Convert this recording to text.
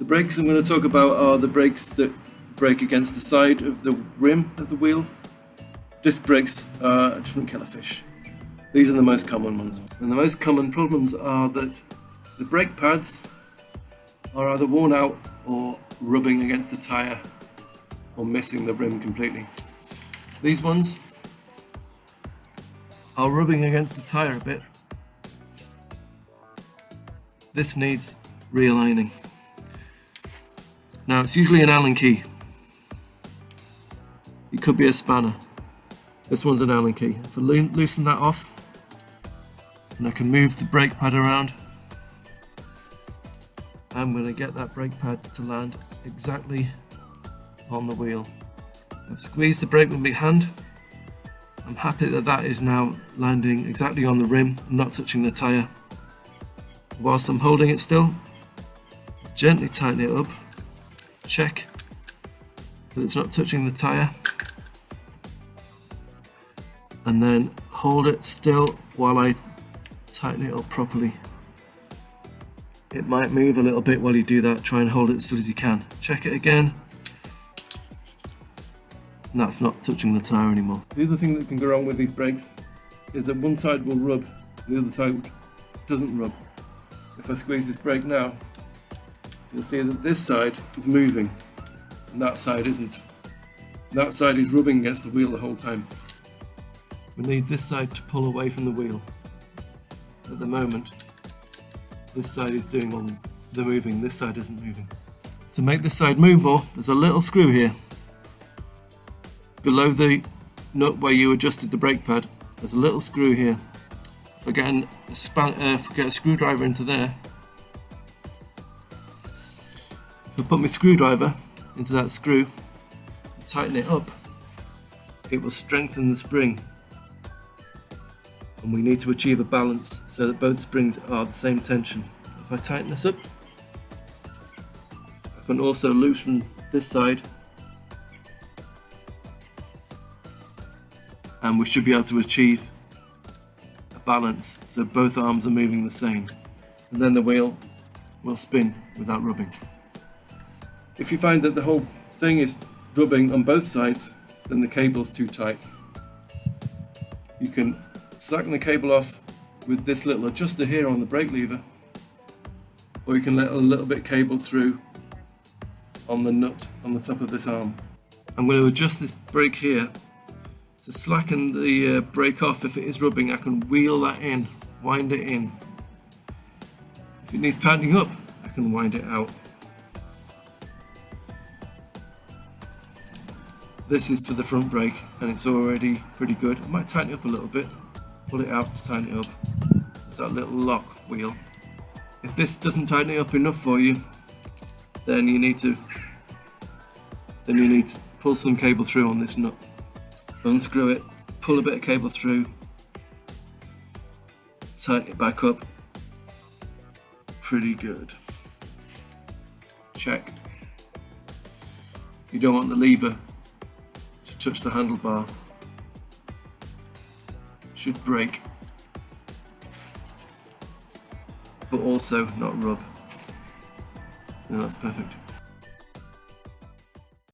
brakes I'm going to talk about are the brakes that brake against the side of the rim of the wheel. Disc brakes are a different kettle of fish. These are the most common ones. And the most common problems are that the brake pads are either worn out or rubbing against the tyre or missing the rim completely. These ones are rubbing against the tyre a bit. This needs realigning. Now it's usually an Allen key. It could be a spanner. This one's an Allen key. If I loosen that off, and I can move the brake pad around, I'm going to get that brake pad to land exactly on the wheel. I've squeezed the brake with my hand. I'm happy that that is now landing exactly on the rim and not touching the tyre. Whilst I'm holding it still, gently tighten it up, check that it's not touching the tyre, and then hold it still while I tighten it up properly. It might move a little bit while you do that. Try and hold it as still as you can. Check it again, and that's not touching the tyre anymore. The other thing that can go wrong with these brakes is that one side will rub, the other side doesn't rub. If I squeeze this brake now, you'll see that this side is moving and that side isn't. That side is rubbing against the wheel the whole time. We need this side to pull away from the wheel. At the moment, this side is doing all the moving, this side isn't moving. To make this side move more, there's a little screw here. Below the nut where you adjusted the brake pad, there's a little screw here. If I get a screwdriver into there, if I put my screwdriver into that screw and tighten it up, it will strengthen the spring. And we need to achieve a balance so that both springs are the same tension. If I tighten this up, I can also loosen this side, and we should be able to achieve a balance so both arms are moving the same, and then the wheel will spin without rubbing. If you find that the whole thing is rubbing on both sides, then the cable's too tight. You can slacken the cable off with this little adjuster here on the brake lever, or you can let a little bit cable through on the nut on the top of this arm. I'm going to adjust this brake here. To slacken the brake off, if it is rubbing, I can wheel that in, wind it in. If it needs tightening up, I can wind it out. This is for the front brake and it's already pretty good. I might tighten it up a little bit, pull it out to tighten it up. There's that little lock wheel. If this doesn't tighten it up enough for you, then you need to pull some cable through on this nut. Unscrew it, pull a bit of cable through, tighten it back up. Pretty good. Check. You don't want the lever to touch the handlebar. Should brake, but also not rub. No, that's perfect.